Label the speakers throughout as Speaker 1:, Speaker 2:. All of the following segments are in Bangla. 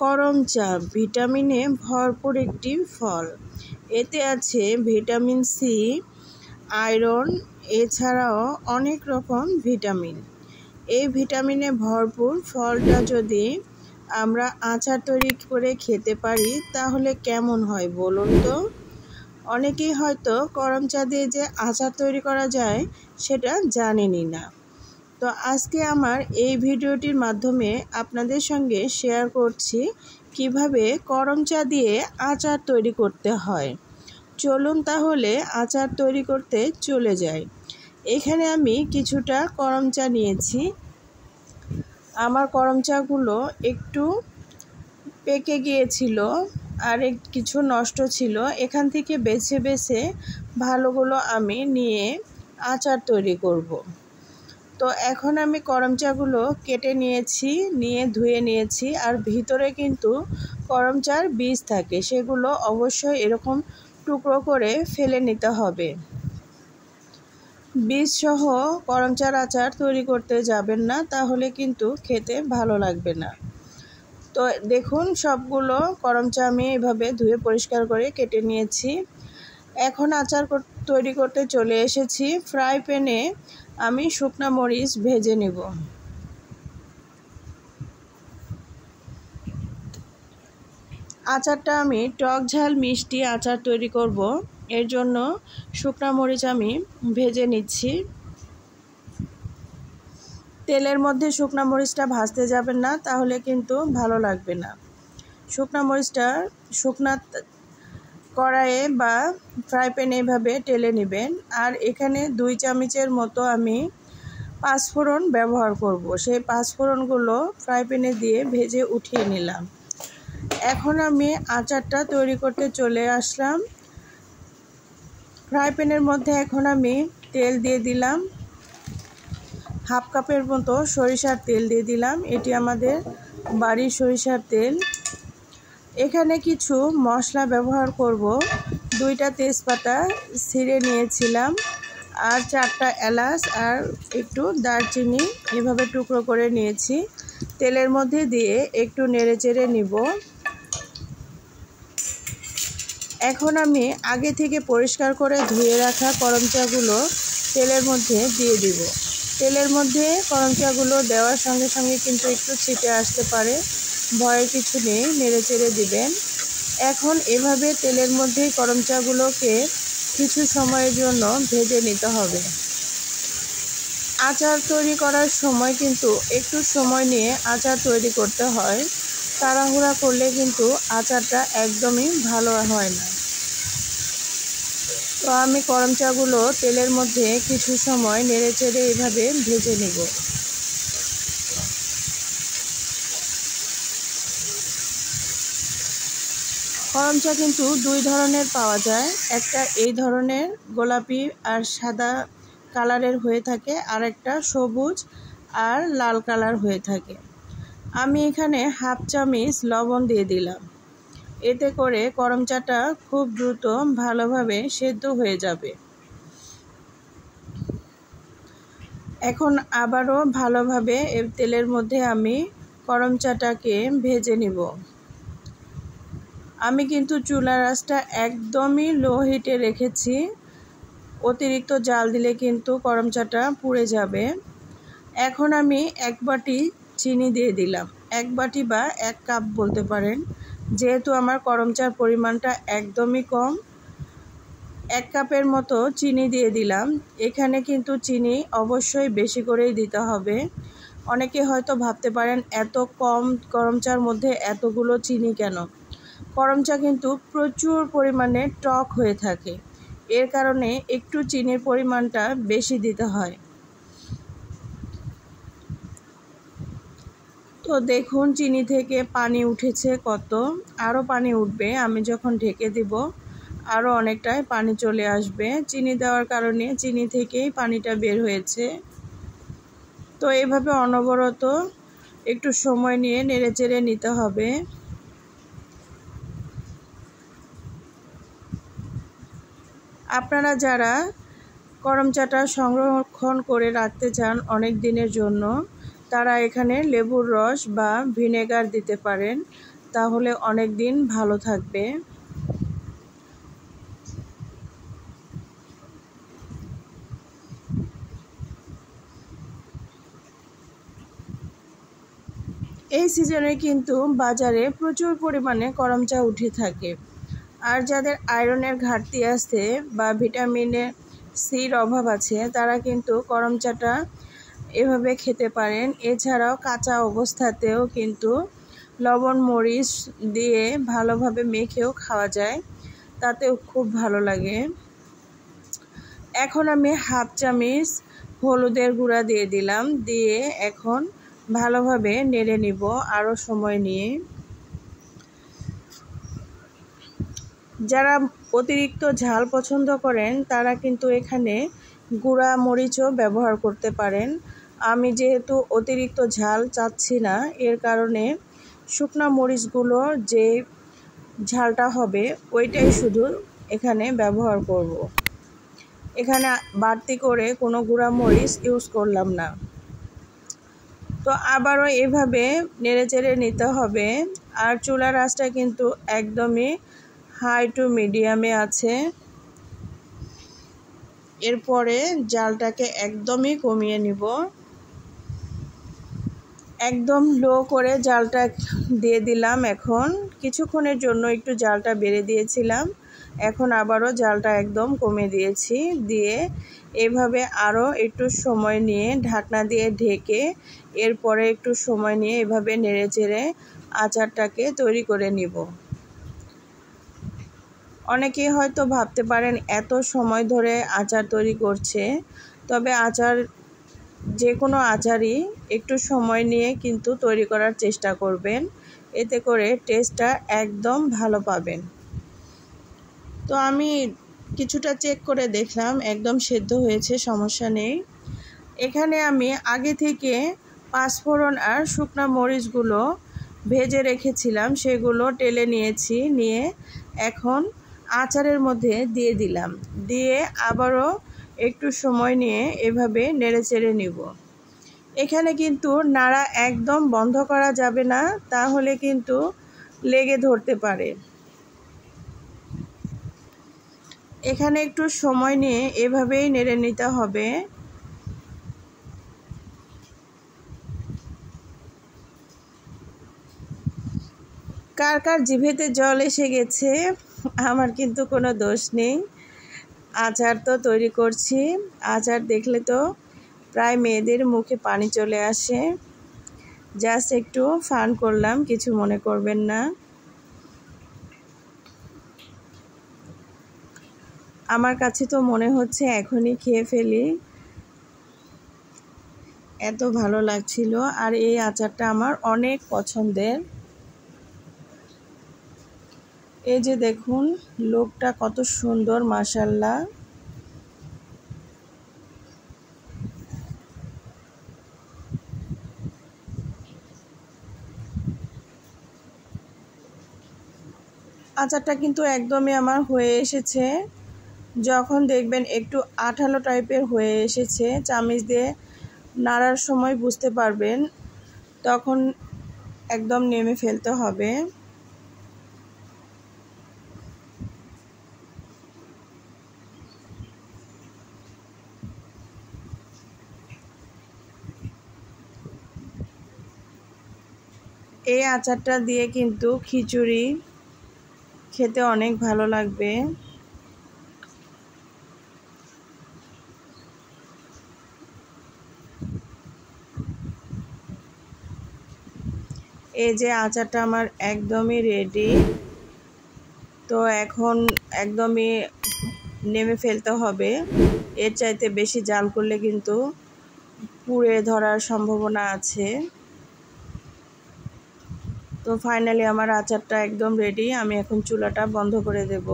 Speaker 1: করম চা ভিটামিনে ভরপুর একটি ফল। এতে আছে ভিটামিন সি, আয়রন, এছাড়াও অনেক রকম ভিটামিন। এই ভিটামিনে ভরপুর ফলটা যদি আমরা আচার তৈরি করে খেতে পারি তাহলে কেমন হয় বলুন তো? অনেকেই হয়তো করম চা দিয়ে যে আচার তৈরি করা যায় সেটা জানেনই না। তো আজকে আমার এই ভিডিওটির মাধ্যমে আপনাদের সঙ্গে শেয়ার করছি কিভাবে করম চা দিয়ে আচার তৈরি করতে হয়। চলুন তাহলে আচার তৈরি করতে চলে যাই। এখানে আমি কিছুটা করম চা নিয়েছি। আমার করম চাগুলো একটু পেকে গিয়েছিল আর কিছু নষ্ট ছিল। এখান থেকে বেছে বেছে ভালোগুলো আমি নিয়ে আচার তৈরি করব। তো এখন আমি করম চাগুলো কেটে নিয়েছি, নিয়ে ধুয়ে নিয়েছি। আর ভিতরে কিন্তু করম চার বীজ থাকে, সেগুলো অবশ্যই এরকম টুকরো করে ফেলে নিতে হবে। বীজ সহ করম চার আচার তৈরি করতে যাবেন না, তাহলে কিন্তু খেতে ভালো লাগবে না। তো দেখুন সবগুলো করম চা আমি এভাবে ধুয়ে পরিষ্কার করে কেটে নিয়েছি। এখন আচার তৈরি করতে চলে এসেছি। ফ্রাই প্যানে আমি শুকনা মরিচ ভেজে নেব। আচারটা আমি টক ঝাল মিষ্টি আচার তৈরি করব, এর জন্য শুকনা মরিচ আমি ভেজে নিচ্ছি। তেলের মধ্যে শুকনা মরিচটা ভাজতে যাবেন না, তাহলে কিন্তু ভালো লাগবে না। শুকনা মরিচটা শুকনা কড়াইয়ে বা ফ্রাই প্যানে এভাবে টেলে নেবেন। আর এখানে 2 চামচের মতো আমি পাঁচফোড়ন ব্যবহার করব। সেই পাঁচফোড়নগুলো ফ্রাই প্যানে দিয়ে ভেজে উঠিয়ে নিলাম। এখন আমি আচারটা তৈরি করতে চলে আসলাম। ফ্রাই প্যানের মধ্যে এখন আমি তেল দিয়ে দিলাম। হাফ কাপের মতো সরিষার তেল দিয়ে দিলাম। এটি আমাদের বাড়ির সরিষার তেল। এখানে কিছু মশলা ব্যবহার করব। 2টা তেজপাতা ছিঁড়ে নিয়েছিলাম, আর 4টা এলাচ আর একটু দারচিনি এভাবে টুকরো করে নিয়েছি। তেলের মধ্যে দিয়ে একটু নেড়েচেড়ে নিব। এখন আমি আগে থেকে পরিষ্কার করে ধুয়ে রাখা করম চাগুলো তেলের মধ্যে দিয়ে দিব। তেলের মধ্যে করম চাগুলো দেওয়ার সঙ্গে সঙ্গে কিন্তু একটু ছিটে আসতে পারে, ভয়ের কিছু নেই, নেড়েচেড়ে দিবেন। এখন এভাবে তেলের মধ্যে করম চাগুলোকে কিছু সময়ের জন্য ভেজে নিতে হবে। আচার তৈরি করার সময় কিন্তু একটু সময় নিয়ে আচার তৈরি করতে হয়। তাড়াহুড়া করলে কিন্তু আচারটা একদমই ভালো হয় না। তো আমি করম চাগুলো তেলের মধ্যে কিছু সময় নেড়েচেড়ে এভাবে ভেজে নেব। করম চা কিন্তু 2 ধরনের পাওয়া যায়। একটা এই ধরনের গোলাপি আর সাদা কালারের হয়ে থাকে, আর একটা সবুজ আর লাল কালার হয়ে থাকে। আমি এখানে হাফ চামচ লবণ দিয়ে দিলাম। এতে করে করম চাটা খুব দ্রুত ভালোভাবে সেদ্ধ হয়ে যাবে। এখন আবারও ভালোভাবে তেলের মধ্যে আমি করম চাটাকে ভেজে নিব। আমি কিন্তু চুলার আঁচটা একদমই লো হিটে রেখেছি। অতিরিক্ত জাল দিলে কিন্তু করম চাটা পুড়ে যাবে। এখন আমি 1 বাটি চিনি দিয়ে দিলাম। 1 বাটি বা 1 কাপ বলতে পারেন, যেহেতু আমার করম চার পরিমাণটা একদমই কম। 1 কাপের মতো চিনি দিয়ে দিলাম। এখানে কিন্তু চিনি অবশ্যই বেশি করেই দিতে হবে। অনেকে হয়তো ভাবতে পারেন এত কম করম চার মধ্যে এতগুলো চিনি কেন? করম চা কিন্তু প্রচুর পরিমাণে টক হয়ে থাকে, এর কারণে একটু চিনির পরিমাণটা বেশি দিতে হয়। তো দেখুন চিনি থেকে পানি উঠেছে কত, আরও পানি উঠবে। আমি যখন ঢেকে দিব আরও অনেকটাই পানি চলে আসবে। চিনি দেওয়ার কারণে চিনি থেকেই পানিটা বের হয়েছে। তো এভাবে অনবরত একটু সময় নিয়ে নেড়েচেড়ে নিতে হবে। আপনারা যারা করম চাটা সংরক্ষণ করে রাখতে চান অনেক দিনের জন্য, তারা এখানে লেবুর রস বা ভিনেগার দিতে পারেন। তাহলে অনেক দিন ভালো থাকবে। এই সিজনে কিন্তু বাজারে প্রচুর পরিমাণে করম চা উঠে থাকে। আর যাদের আয়রনের ঘাটতি আছে বা ভিটামিনের সির অভাব আছে তারা কিন্তু করম চাটা এভাবে খেতে পারেন। এছাড়াও কাঁচা অবস্থাতেও কিন্তু লবণ মরিচ দিয়ে ভালোভাবে মেখেও খাওয়া যায়, তাতেও খুব ভালো লাগে। এখন আমি হাফ চামচ হলুদের গুঁড়া দিয়ে দিলাম, দিয়ে এখন ভালোভাবে নেড়ে নিব আরও সময় নিয়ে। যারা অতিরিক্ত ঝাল পছন্দ করেন তারা কিন্তু এখানে গুঁড়া মরিচও ব্যবহার করতে পারেন। আমি যেহেতু অতিরিক্ত ঝাল চাচ্ছি না, এর কারণে শুকনা মরিচগুলোর যে ঝালটা হবে ওইটাই শুধু এখানে ব্যবহার করব। এখানে বাড়তি করে কোনো গুঁড়া মরিচ ইউজ করলাম না। তো আবারও এভাবে নেড়েচেড়ে নিতে হবে। আর চুলার আঁচটা কিন্তু একদমই হাই টু মিডিয়ামে আছে। এরপরে জালটাকে একদমই কমিয়ে নিব। একদম লো করে জালটা দিয়ে দিলাম। এখন কিছুক্ষণের জন্য একটু জালটা বেড়ে দিয়েছিলাম, এখন আবারও জালটা একদম কমিয়ে দিয়েছি। দিয়ে এভাবে আরও একটু সময় নিয়ে ঢাকনা দিয়ে ঢেকে এরপরে একটু সময় নিয়ে এভাবে নেড়েচেড়ে আচারটাকে তৈরি করে নিব। অনেকেই হয়তো ভাবতে পারেন এত সময় ধরে আচার তৈরি করছে, তবে আচার যে কোনো আচারই একটু সময় নিয়ে কিন্তু তৈরি করার চেষ্টা করবেন, এতে করে টেস্টটা একদম ভালো পাবেন। তো আমি কিছুটা চেক করে দেখলাম একদম সেদ্ধ হয়েছে, সমস্যা নেই। এখানে আমি আগে থেকে পাঁচফোড়ন আর শুকনো মরিচগুলো ভেজে রেখেছিলাম, সেগুলো টেলে নিয়েছি। নিয়ে এখন আচারের মধ্যে দিয়ে দিলাম, দিয়ে আবারও একটু সময় নিয়ে এভাবে নেড়েচেড়ে নিব। এখানে কিন্তু নাড়া একদম বন্ধ করা যাবে না, তাহলে কিন্তু লেগে ধরতে পারে। এখানে একটু সময় নিয়ে এভাবেই নেড়ে নিতে হবে। কার কার জিভেতে জল এসে গেছে, আমার কিন্তু কোনো দোষ নেই। আচার তো তৈরি করছি, আচার দেখলে তো প্রায় মেয়েদের মুখে পানি চলে আসে। জাস্ট একটু ফান করলাম, কিছু মনে করবেন না। আমার কাছে তো মনে হচ্ছে এখনই খেয়ে ফেলি, এত ভালো লাগছিল। আর এই আচারটা আমার অনেক পছন্দের। এই যে দেখুন লোকটা কত সুন্দর, মাশাআল্লাহ। আচারটা কিন্তু একদমই আমার হয়ে এসেছে। যখন দেখবেন একটু আঠালো টাইপের হয়ে এসেছে, চামচ দিয়ে নাড়ার সময় বুঝতে পারবেন, তখন একদম নেমে ফেলতে হবে। এই আচারটা দিয়ে কিন্তু খিচুড়ি খেতে অনেক ভালো লাগবে। এই যে আচারটা আমার একদমই রেডি। তো এখন একদমই নেমে ফেলতে হবে, এর চাইতে বেশি জাল করলে কিন্তু পুড়ে ধরার সম্ভাবনা আছে। তো ফাইনালি আমার আচারটা একদম রেডি। আমি এখন চুলাটা বন্ধ করে দেব।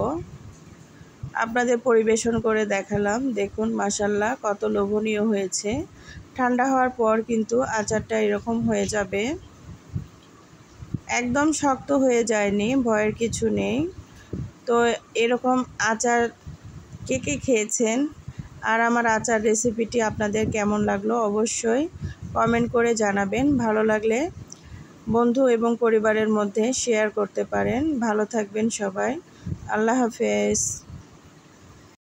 Speaker 1: আপনাদের পরিবেশন করে দেখালাম, দেখুন মাশাআল্লাহ কত লোভনীয় হয়েছে। ঠান্ডা হওয়ার পর কিন্তু আচারটা এরকম হয়ে যাবে, একদম শক্ত হয়ে যায়নি, ভয়ের কিছু নেই। তো এরকম আচার কে কে খেয়েছেন, আর আমার আচার রেসিপিটি আপনাদের কেমন লাগলো অবশ্যই কমেন্ট করে জানাবেন। ভালো লাগলে বন্ধু এবং পরিবারের মধ্যে শেয়ার করতে পারেন। ভালো থাকবেন সবাই। আল্লাহ হাফেজ।